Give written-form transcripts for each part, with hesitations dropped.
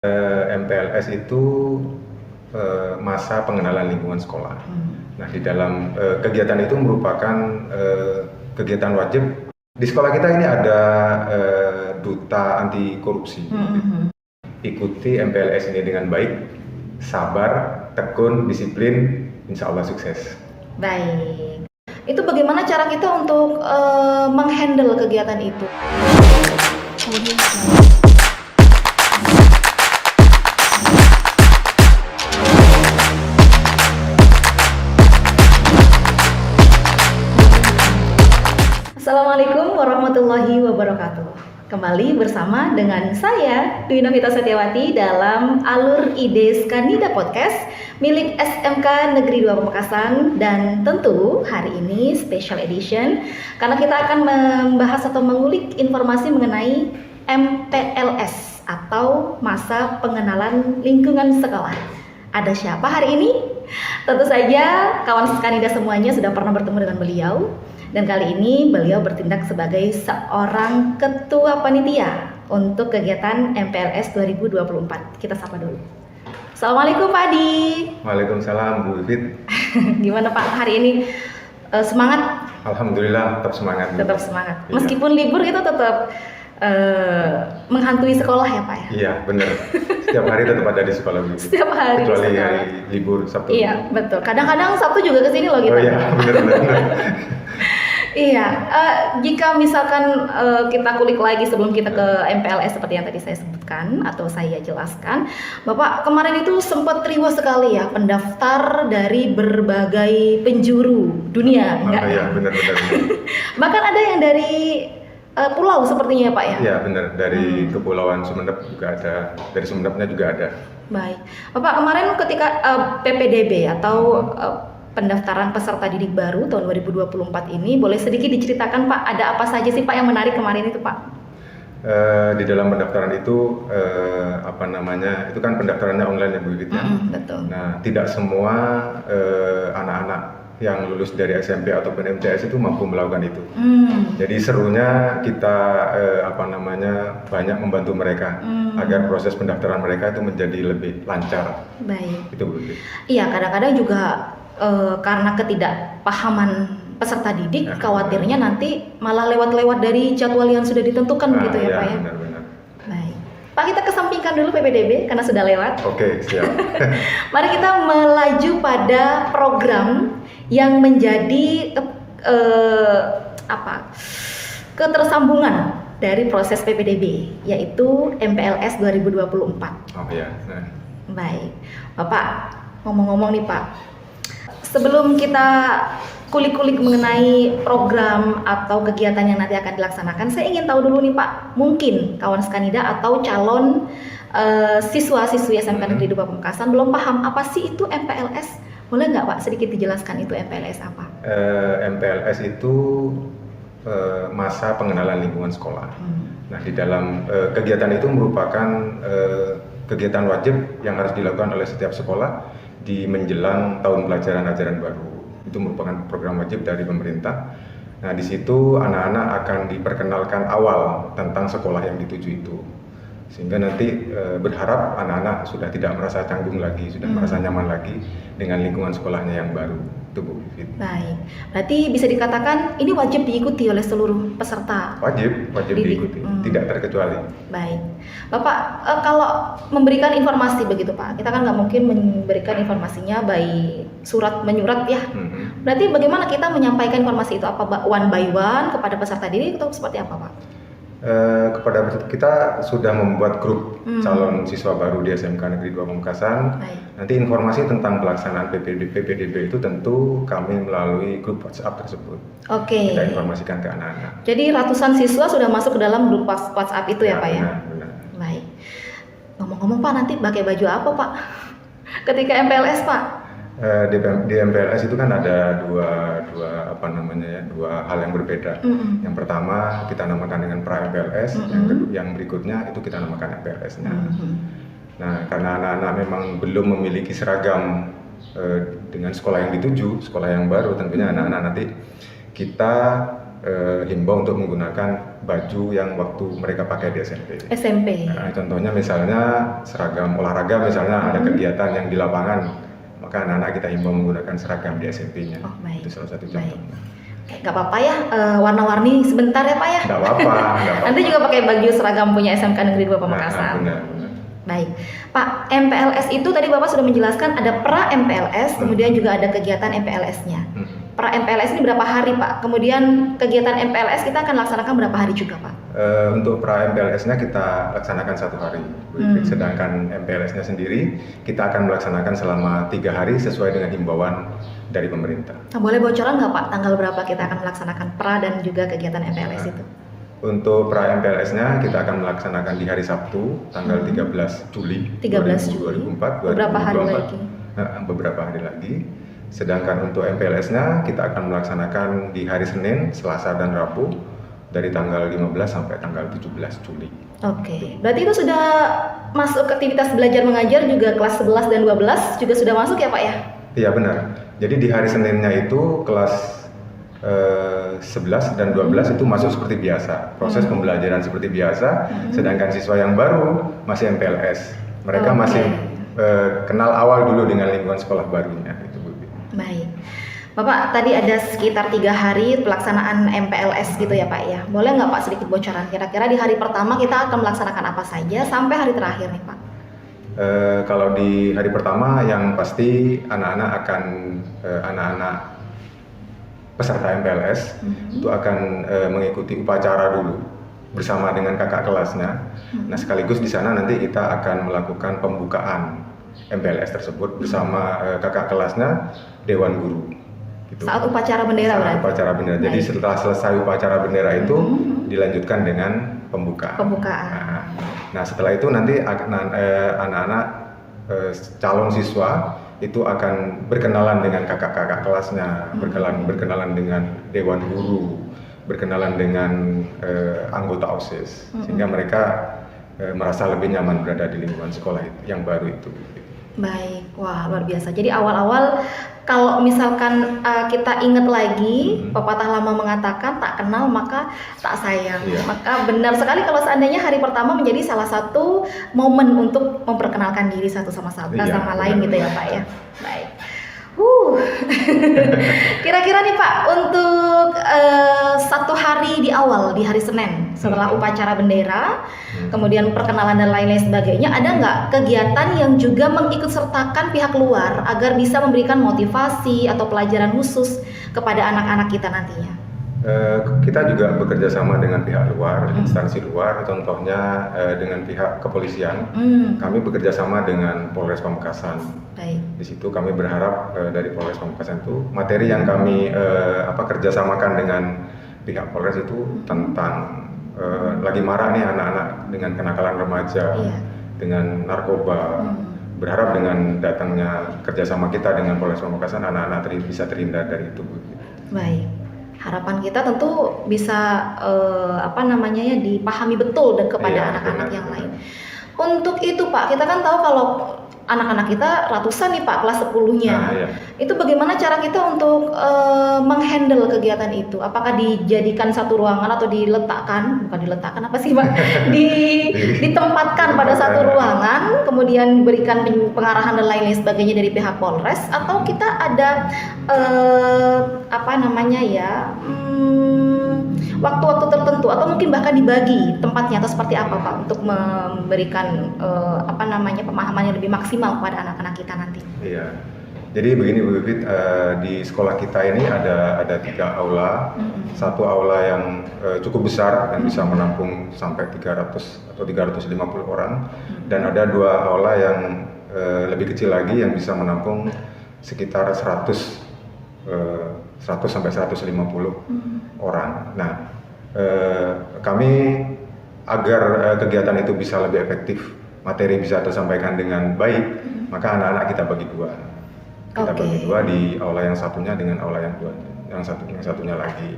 MPLS itu masa pengenalan lingkungan sekolah. Nah, di dalam kegiatan itu merupakan kegiatan wajib. Di sekolah kita ini ada duta anti korupsi. Ikuti MPLS ini dengan baik, sabar, tekun, disiplin, insya Allah sukses. Baik. Itu bagaimana cara kita untuk menghandle kegiatan itu? Assalamualaikum warahmatullahi wabarakatuh. Kembali bersama dengan saya, Dwi Novita Setiawati dalam Alur Ide Skanida Podcast milik SMK Negeri 2 Pamekasan. Dan tentu hari ini special edition karena kita akan membahas atau mengulik informasi mengenai MPLS atau Masa Pengenalan Lingkungan Sekolah. Ada siapa hari ini? Tentu saja kawan Skanida semuanya sudah pernah bertemu dengan beliau. Dan kali ini beliau bertindak sebagai seorang ketua panitia untuk kegiatan MPLS 2024. Kita sapa dulu. Assalamualaikum Pak Adi. Waalaikumsalam Bu Vivit. Gimana Pak hari ini? Semangat? Alhamdulillah tetap semangat. Tetap semangat. Meskipun libur itu tetap menghantui sekolah ya Pak ya? Iya benar. Setiap hari tetap ada di sekolah Bu. Setiap hari. Kecuali hari libur Sabtu. Iya betul. Kadang-kadang Sabtu juga kesini loh kita. Oh iya benar. Iya, jika misalkan kita kulik lagi sebelum kita ke MPLS seperti yang tadi saya sebutkan atau saya jelaskan, Bapak kemarin itu sempat riuh sekali ya pendaftar dari berbagai penjuru dunia, enggak? Iya benar. Bahkan ada yang dari pulau sepertinya ya Pak ya? Iya benar, dari Kepulauan Sumeneb juga ada, dari Sumenebnya juga ada. Baik, Bapak kemarin ketika PPDB atau pendaftaran peserta didik baru tahun 2024 ini, boleh sedikit diceritakan Pak, ada apa saja sih Pak yang menarik kemarin itu Pak? Di dalam pendaftaran itu itu kan pendaftarannya online ya Bu Wit ya. Betul. Nah, tidak semua anak-anak yang lulus dari SMP ataupun MTS itu mampu melakukan itu. Jadi serunya kita banyak membantu mereka agar proses pendaftaran mereka itu menjadi lebih lancar. Baik. Itu Bu Wit. Iya, kadang-kadang juga karena ketidakpahaman peserta didik, khawatirnya nanti malah lewat-lewat dari jadwal yang sudah ditentukan begitu ya Pak ya? Benar. Baik. Pak, kita kesampingkan dulu PPDB karena sudah lewat. Oke, siap. Mari kita melaju pada program yang menjadi ketersambungan dari proses PPDB, yaitu MPLS 2024. Oh iya. Baik. Bapak, ngomong-ngomong nih Pak, sebelum kita kulik-kulik mengenai program atau kegiatan yang nanti akan dilaksanakan, saya ingin tahu dulu nih Pak, mungkin kawan Skanida atau calon siswa-siswi SMK Negeri 2 Pamekasan belum paham apa sih itu MPLS. Boleh nggak Pak sedikit dijelaskan itu MPLS apa? MPLS itu masa pengenalan lingkungan sekolah. Nah, di dalam kegiatan itu merupakan kegiatan wajib yang harus dilakukan oleh setiap sekolah di menjelang tahun pelajaran ajaran baru. Itu merupakan program wajib dari pemerintah. Nah, di situ anak-anak akan diperkenalkan awal tentang sekolah yang dituju itu. Sehingga nanti berharap anak-anak sudah tidak merasa canggung lagi, sudah merasa nyaman lagi dengan lingkungan sekolahnya yang baru. Itu Bu Vivit. Baik, berarti bisa dikatakan ini wajib diikuti oleh seluruh peserta. Wajib diikuti, tidak terkecuali. Baik, Bapak kalau memberikan informasi begitu Pak, kita kan nggak mungkin memberikan informasinya by surat menyurat ya. Berarti bagaimana kita menyampaikan informasi itu? Apa one by one kepada peserta didik atau seperti apa Pak? Kepada kita sudah membuat grup calon siswa baru di SMK Negeri 2 Pamekasan. Nanti informasi tentang pelaksanaan PPDB itu tentu kami melalui grup WhatsApp tersebut. Oke. Kita informasikan ke anak-anak. Jadi ratusan siswa sudah masuk ke dalam grup WhatsApp itu ya Pak ya? Benar. Baik. Ngomong-ngomong Pak, nanti pakai baju apa Pak ketika MPLS Pak? Di MPLS itu kan ada dua hal yang berbeda. Yang pertama kita namakan dengan pra MPLS, yang berikutnya itu kita namakan MPLS-nya. Nah, karena anak-anak memang belum memiliki seragam dengan sekolah yang dituju, sekolah yang baru, tentunya anak-anak nanti kita himbau untuk menggunakan baju yang waktu mereka pakai di SMP. SMP. Nah, contohnya misalnya seragam olahraga, misalnya ada kegiatan yang di lapangan, maka anak-anak kita himbau menggunakan seragam di SMP-nya. Oh, baik. Itu salah satu contohnya. Gak apa-apa ya, warna-warni sebentar ya Pak ya. Nggak apa-apa. Nanti juga pakai baju seragam punya SMK Negeri 2 Pamekasan. Benar. Baik, Pak, MPLS itu tadi Bapak sudah menjelaskan ada pra MPLS, kemudian juga ada kegiatan MPLS-nya. Pra MPLS ini berapa hari Pak? Kemudian kegiatan MPLS kita akan laksanakan berapa hari juga Pak? Untuk pra MPLS-nya kita laksanakan 1 hari, sedangkan MPLS-nya sendiri kita akan melaksanakan selama 3 hari sesuai dengan himbauan dari pemerintah. Nah, boleh bocoran nggak Pak tanggal berapa kita akan melaksanakan pra dan juga kegiatan MPLS itu? Untuk pra MPLS-nya kita akan melaksanakan di hari Sabtu tanggal 13 Juli 2004. Beberapa hari lagi. Beberapa hari lagi. Sedangkan untuk MPLS-nya kita akan melaksanakan di hari Senin, Selasa dan Rabu dari tanggal 15 sampai tanggal 17 Juli. Oke, berarti itu sudah masuk aktivitas belajar mengajar juga kelas 11 dan 12 juga sudah masuk ya Pak ya? Iya benar. Jadi di hari Seninnya itu kelas 11 dan 12 itu masuk seperti biasa, proses pembelajaran seperti biasa, sedangkan siswa yang baru masih MPLS. Mereka masih kenal awal dulu dengan lingkungan sekolah barunya. Baik, Bapak tadi ada sekitar 3 hari pelaksanaan MPLS gitu ya Pak ya. Boleh nggak Pak sedikit bocoran? Kira-kira di hari pertama kita akan melaksanakan apa saja sampai hari terakhir nih Pak? Kalau di hari pertama yang pasti anak-anak peserta MPLS itu akan mengikuti upacara dulu bersama dengan kakak kelasnya. Nah sekaligus di sana nanti kita akan melakukan pembukaan MPLS tersebut bersama kakak kelasnya, Dewan Guru. Gitu. Saat upacara bendera Saat berarti? upacara bendera. Jadi setelah selesai upacara bendera itu dilanjutkan dengan pembukaan. Nah setelah itu nanti anak-anak calon siswa itu akan berkenalan dengan kakak-kakak kelasnya, berkenalan dengan Dewan Guru, berkenalan dengan anggota OSIS, sehingga mereka merasa lebih nyaman berada di lingkungan sekolah yang baru itu. Baik, wah luar biasa. Jadi awal-awal kalau misalkan kita ingat lagi, pepatah lama mengatakan tak kenal maka tak sayang. Iya. Maka benar sekali kalau seandainya hari pertama menjadi salah satu momen untuk memperkenalkan diri satu sama lain gitu ya Pak ya. Baik. Kira-kira nih Pak, untuk 1 hari di awal, di hari Senin setelah upacara bendera, kemudian perkenalan dan lain-lain sebagainya, ada nggak kegiatan yang juga mengikutsertakan pihak luar agar bisa memberikan motivasi atau pelajaran khusus kepada anak-anak kita nantinya? Kita juga bekerja sama dengan pihak luar, instansi luar, contohnya dengan pihak kepolisian. Kami bekerja sama dengan Polres Pamekasan. Baik. Di situ kami berharap dari Polres Pamekasan itu materi yang kami kerjasamakan dengan pihak Polres itu tentang lagi marah nih anak-anak dengan kenakalan remaja, dengan narkoba. Berharap dengan datangnya kerjasama kita dengan Polres Pamekasan anak-anak bisa terhindar dari itu. Baik. Harapan kita tentu bisa dipahami betul dan kepada anak-anak yang lain. Untuk itu Pak, kita kan tahu kalau anak-anak kita ratusan nih Pak, kelas 10-nya. Itu bagaimana cara kita untuk menghandle kegiatan itu? Apakah dijadikan satu ruangan atau ditempatkan pada satu ruangan, kemudian diberikan pengarahan dan lain-lain sebagainya dari pihak Polres, atau kita ada waktu-waktu tertentu atau mungkin bahkan dibagi tempatnya atau seperti apa Pak untuk memberikan pemahaman yang lebih maksimal kepada anak-anak kita nanti? Iya. Jadi begini Bu Bibit, di sekolah kita ini ada 3 aula. Satu aula yang cukup besar yang bisa menampung sampai 300 atau 350 orang, dan ada 2 aula yang lebih kecil lagi yang bisa menampung sekitar 100 sampai 150 orang. Nah, kami agar kegiatan itu bisa lebih efektif, materi bisa tersampaikan dengan baik, maka anak-anak kita bagi 2. Kita bagi 2 di aula yang satunya dengan aula yang satunya lagi.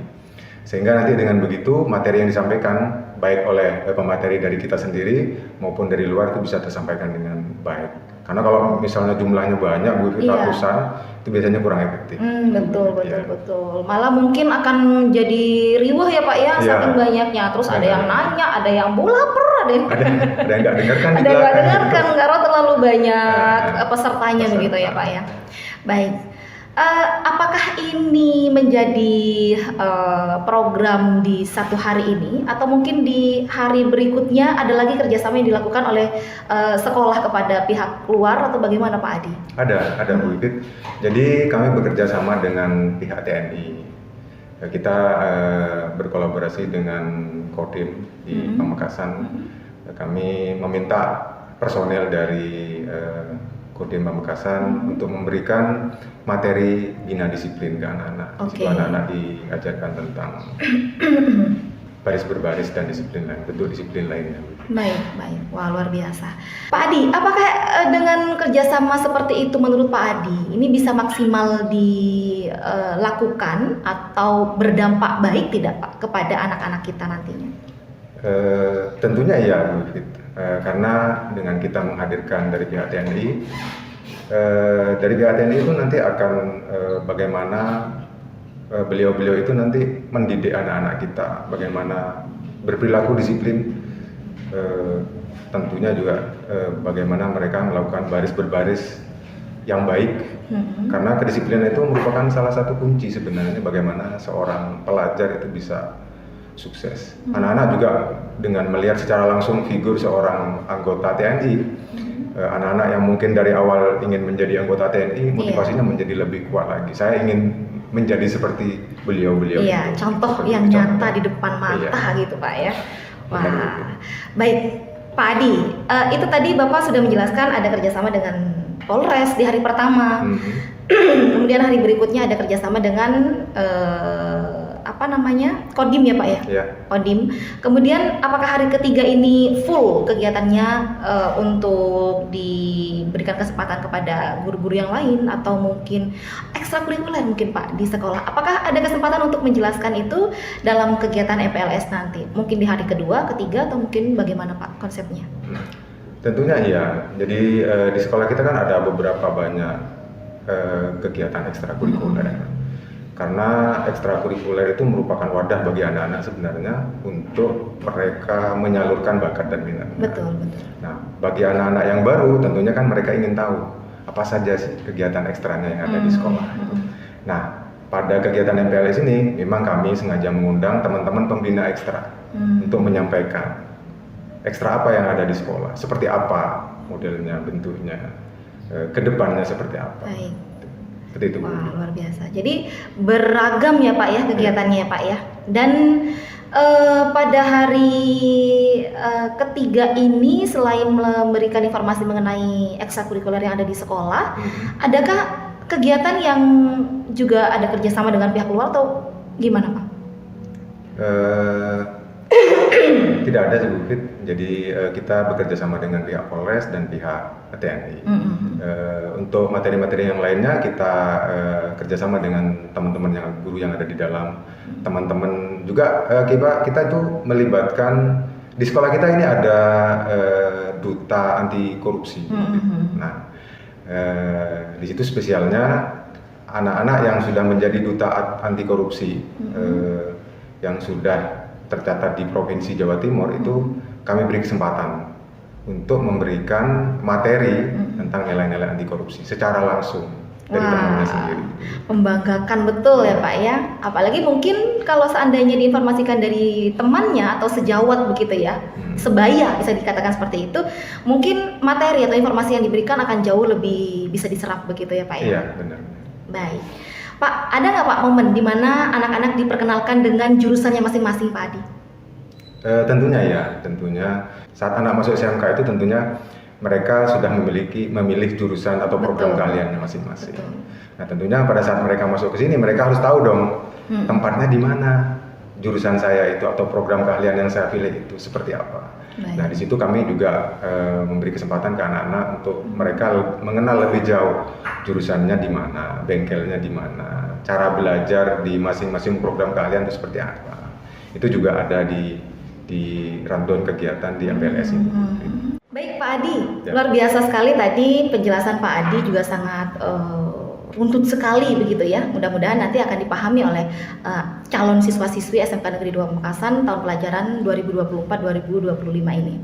Sehingga nanti dengan begitu materi yang disampaikan baik oleh pemateri dari kita sendiri maupun dari luar itu bisa tersampaikan dengan baik. Karena kalau misalnya jumlahnya banyak, Bu, ratusan, itu biasanya kurang efektif. Betul. Malah mungkin akan jadi riuh ya Pak ya, saking banyaknya. Terus ada yang nanya, ada yang lapar, ada yang nggak dengarkan, ada yang nggak dengarkan karena terlalu banyak pesertanya begitu ya Pak ya. Baik. Apakah ini menjadi program di satu hari ini atau mungkin di hari berikutnya ada lagi kerjasama yang dilakukan oleh sekolah kepada pihak luar atau bagaimana Pak Adi? Ada Bu Ipit. Jadi kami bekerja sama dengan pihak TNI. Kita berkolaborasi dengan Kodim di Pamekasan. Kami meminta personel dari Kodim Pamekasan untuk memberikan materi bina disiplin ke anak-anak. Di anak-anak diajarkan tentang baris berbaris dan disiplin lain, bentuk disiplin lainnya. Baik. Wah, luar biasa. Pak Adi, apakah dengan kerjasama seperti itu menurut Pak Adi ini bisa maksimal dilakukan atau berdampak baik tidak Pak kepada anak-anak kita nantinya? Tentunya iya, Bu Fit. Karena dengan kita menghadirkan dari pihak TNI, itu nanti akan bagaimana beliau-beliau itu nanti mendidik anak-anak kita bagaimana berperilaku disiplin, tentunya juga bagaimana mereka melakukan baris berbaris yang baik, karena kedisiplinan itu merupakan salah satu kunci sebenarnya bagaimana seorang pelajar itu bisa sukses. Anak-anak juga dengan melihat secara langsung figur seorang anggota TNI, anak-anak yang mungkin dari awal ingin menjadi anggota TNI, motivasinya menjadi lebih kuat lagi. Saya ingin menjadi seperti beliau-beliau. Iya, contoh yang nyata di depan mata gitu Pak ya. Wah, baik Pak Adi, itu tadi Bapak sudah menjelaskan ada kerjasama dengan Polres di hari pertama. Kemudian hari berikutnya ada kerjasama dengan Kodim ya Pak ya? Iya. Kodim. Kemudian apakah hari ketiga ini full kegiatannya untuk diberikan kesempatan kepada guru-guru yang lain atau mungkin ekstrakurikuler mungkin Pak di sekolah? Apakah ada kesempatan untuk menjelaskan itu dalam kegiatan EPLS nanti? Mungkin di hari kedua, ketiga atau mungkin bagaimana Pak konsepnya? Tentunya iya. Jadi di sekolah kita kan ada beberapa banyak kegiatan ekstrakurikuler. Karena ekstrakurikuler itu merupakan wadah bagi anak-anak sebenarnya untuk mereka menyalurkan bakat dan minat. Betul. Nah, bagi anak-anak yang baru tentunya kan mereka ingin tahu apa saja sih kegiatan ekstranya yang ada di sekolah. Nah, pada kegiatan MPLS ini memang kami sengaja mengundang teman-teman pembina ekstra untuk menyampaikan ekstra apa yang ada di sekolah, seperti apa modelnya, bentuknya, kedepannya seperti apa. Baik. Seperti itu. Wah, luar biasa. Jadi beragam ya Pak ya kegiatannya ya Pak ya. Dan pada hari ketiga ini selain memberikan informasi mengenai ekstrakurikuler yang ada di sekolah, adakah kegiatan yang juga ada kerjasama dengan pihak luar atau gimana Pak? Tidak ada sih Bu Fit. Jadi kita bekerja sama dengan pihak Polres dan pihak TNI. Untuk materi-materi yang lainnya kita kerjasama dengan teman-teman yang guru yang ada di dalam. Teman-teman juga kita itu melibatkan di sekolah kita ini ada duta anti korupsi. Nah, di situ spesialnya anak-anak yang sudah menjadi duta anti korupsi yang sudah tercatat di Provinsi Jawa Timur itu kami beri kesempatan untuk memberikan materi tentang nilai-nilai anti korupsi secara langsung dari temannya sendiri. Membanggakan betul ya Pak ya. Apalagi mungkin kalau seandainya diinformasikan dari temannya atau sejawat begitu ya, sebaya bisa dikatakan seperti itu, mungkin materi atau informasi yang diberikan akan jauh lebih bisa diserap begitu ya Pak ya. Iya, benar. Baik. Pak, ada nggak Pak momen di mana anak-anak diperkenalkan dengan jurusannya masing-masing Pak Adi? Tentunya saat anak masuk SMK itu tentunya mereka sudah memilih jurusan atau program keahliannya masing-masing. Nah, tentunya pada saat mereka masuk ke sini mereka harus tahu dong tempatnya di mana, jurusan saya itu atau program keahlian yang saya pilih itu seperti apa. Nah, di situ kami juga memberi kesempatan ke anak-anak untuk mereka mengenal lebih jauh jurusannya di mana, bengkelnya di mana, cara belajar di masing-masing program keahlian itu seperti apa. Itu juga ada di di rundown kegiatan di MPLS ini. Baik Pak Adi, Ya. luar biasa sekali tadi penjelasan Pak Adi juga sangat runtut sekali begitu ya. Mudah-mudahan nanti akan dipahami oleh calon siswa-siswi SMK Negeri 2 Pamekasan tahun pelajaran 2024-2025 ini.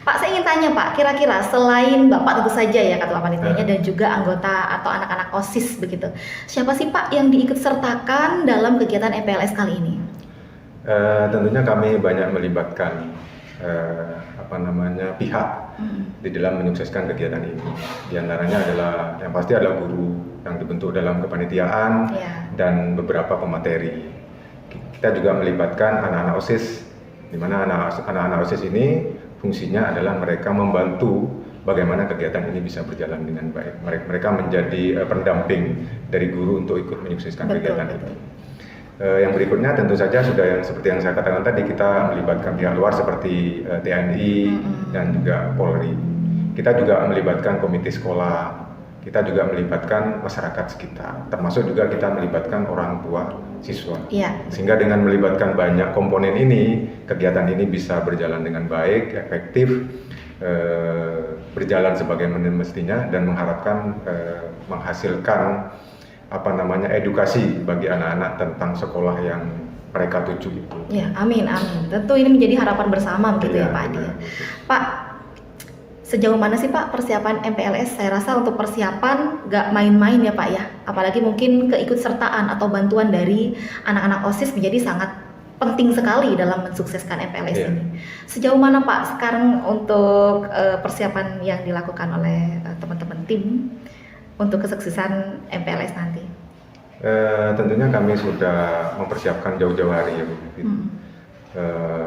Pak, saya ingin tanya Pak, kira-kira selain Bapak tentu saja ya ketua panitianya dan juga anggota atau anak-anak OSIS begitu, siapa sih Pak yang diikut sertakan dalam kegiatan MPLS kali ini? Tentunya kami banyak melibatkan pihak di dalam menyukseskan kegiatan ini. Di antaranya adalah yang pasti adalah guru yang dibentuk dalam kepanitiaan dan beberapa pemateri. Kita juga melibatkan anak-anak OSIS, di mana anak-anak OSIS ini fungsinya adalah mereka membantu bagaimana kegiatan ini bisa berjalan dengan baik. Mereka menjadi pendamping dari guru untuk ikut menyukseskan kegiatan ini. Yang berikutnya tentu saja sudah yang seperti yang saya katakan tadi, kita melibatkan pihak luar seperti TNI dan juga Polri. Kita juga melibatkan komite sekolah, kita juga melibatkan masyarakat sekitar, termasuk juga kita melibatkan orang tua siswa. Sehingga dengan melibatkan banyak komponen ini, kegiatan ini bisa berjalan dengan baik, efektif, berjalan sebagaimana mestinya, dan mengharapkan menghasilkan edukasi bagi anak-anak tentang sekolah yang mereka tuju itu. Ya, amin. Tentu ini menjadi harapan bersama begitu ya Pak Adi. Pak, sejauh mana sih Pak persiapan MPLS? Saya rasa untuk persiapan nggak main-main ya Pak ya. Apalagi mungkin keikutsertaan atau bantuan dari anak-anak OSIS menjadi sangat penting sekali dalam mensukseskan MPLS ini. Sejauh mana Pak sekarang untuk persiapan yang dilakukan oleh teman-teman tim untuk kesuksesan MPLS nanti? Tentunya kami sudah mempersiapkan jauh-jauh hari ya Bu.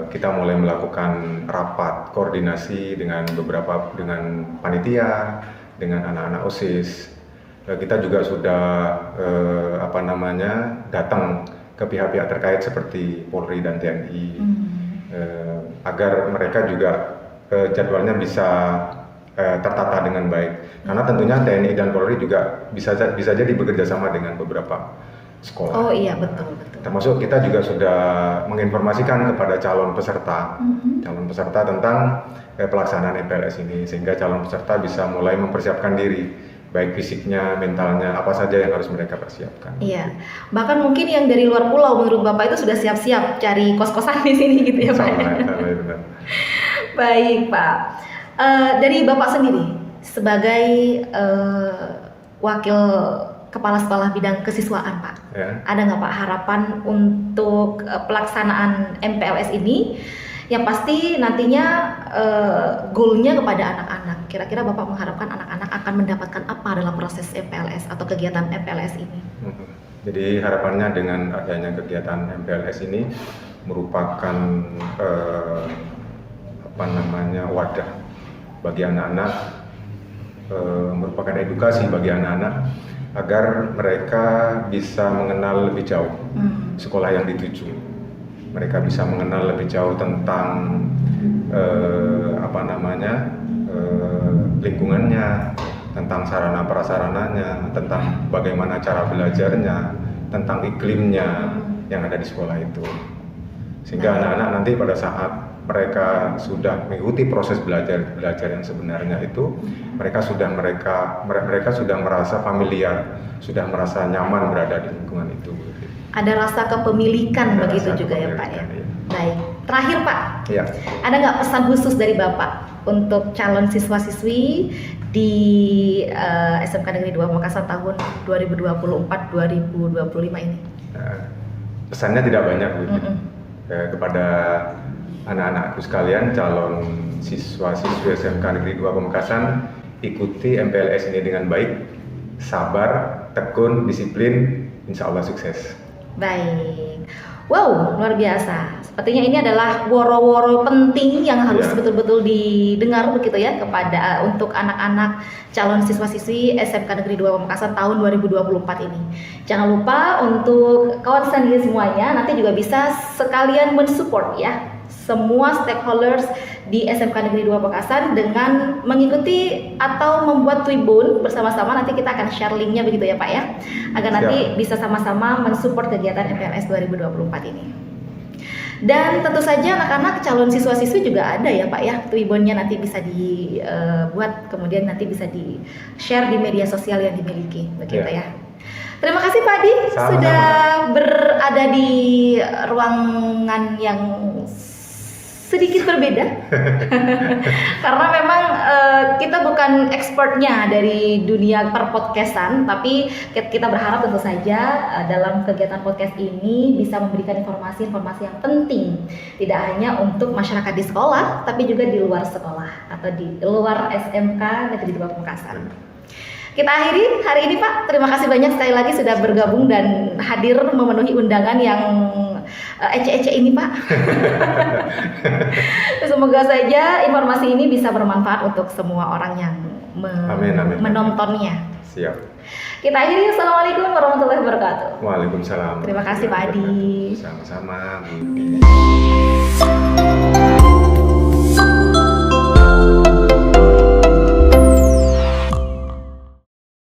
Kita mulai melakukan rapat koordinasi dengan panitia, dengan anak-anak OSIS. Kita juga sudah datang ke pihak-pihak terkait seperti Polri dan TNI agar mereka juga jadwalnya bisa tertata dengan baik, karena tentunya TNI dan Polri juga bisa jadi bekerja sama dengan beberapa sekolah. Oh iya, betul. Termasuk kita juga sudah menginformasikan kepada calon peserta tentang pelaksanaan MPLS ini, sehingga calon peserta bisa mulai mempersiapkan diri, baik fisiknya, mentalnya, apa saja yang harus mereka persiapkan. Iya, bahkan mungkin yang dari luar pulau menurut Bapak itu sudah siap-siap cari kos-kosan di sini gitu ya Pak. Benar. Baik Pak. Dari Bapak sendiri sebagai wakil kepala sekolah bidang kesiswaan Pak, ada nggak Pak harapan untuk pelaksanaan MPLS ini? Yang pasti nantinya goalnya kepada anak-anak. Kira-kira Bapak mengharapkan anak-anak akan mendapatkan apa dalam proses MPLS atau kegiatan MPLS ini? Jadi harapannya dengan adanya kegiatan MPLS ini merupakan wadah bagi anak-anak, merupakan edukasi bagi anak-anak agar mereka bisa mengenal lebih jauh sekolah yang dituju. Mereka bisa mengenal lebih jauh tentang lingkungannya, tentang sarana prasarananya, tentang bagaimana cara belajarnya, tentang iklimnya yang ada di sekolah itu. Sehingga anak-anak nanti pada saat mereka sudah mengikuti proses belajar yang sebenarnya itu, mereka sudah merasa familiar, sudah merasa nyaman berada di lingkungan itu. Ada rasa kepemilikan begitu juga ya Pak ya. Baik, terakhir Pak, ada nggak pesan khusus dari Bapak untuk calon siswa-siswi di SMK Negeri 2 Pamekasan tahun 2024-2025 ini? Pesannya tidak banyak Bu. Kepada anak-anakku sekalian, calon siswa-siswi SMK Negeri 2 Pamekasan, ikuti MPLS ini dengan baik, sabar, tekun, disiplin, insya Allah sukses. Baik, wow, luar biasa. Sepertinya ini adalah woro-woro penting yang harus betul-betul didengar begitu ya kepada untuk anak-anak calon siswa-siswi SMK Negeri 2 Pamekasan tahun 2024 ini. Jangan lupa untuk kawan sendiri semuanya nanti juga bisa sekalian mensupport ya semua stakeholders di SMK Negeri 2 Pamekasan dengan mengikuti atau membuat Tribun bersama-sama. Nanti kita akan share linknya begitu ya Pak ya, agar nanti bisa sama-sama mensupport kegiatan MPLS 2024 ini. Dan tentu saja anak-anak calon siswa-siswi juga ada ya Pak ya, Twibbonnya nanti bisa dibuat, kemudian nanti bisa di-share di media sosial yang dimiliki, begitu ya. Terima kasih Pak Adi sudah berada di ruangan yang sedikit berbeda karena memang kita bukan expertnya dari dunia perpodcastan, tapi kita berharap tentu saja dalam kegiatan podcast ini bisa memberikan informasi-informasi yang penting, tidak hanya untuk masyarakat di sekolah tapi juga di luar sekolah atau di luar SMK Negeri 2 Pamekasan. Kita akhiri hari ini Pak, terima kasih banyak sekali lagi sudah bergabung dan hadir memenuhi undangan yang ece-ece ini Pak. Semoga saja informasi ini bisa bermanfaat untuk semua orang yang menontonnya. Siap. Kita akhiri, Assalamualaikum warahmatullahi wabarakatuh. Waalaikumsalam. Terima kasih Pak Adi. Sama-sama Bu Dini.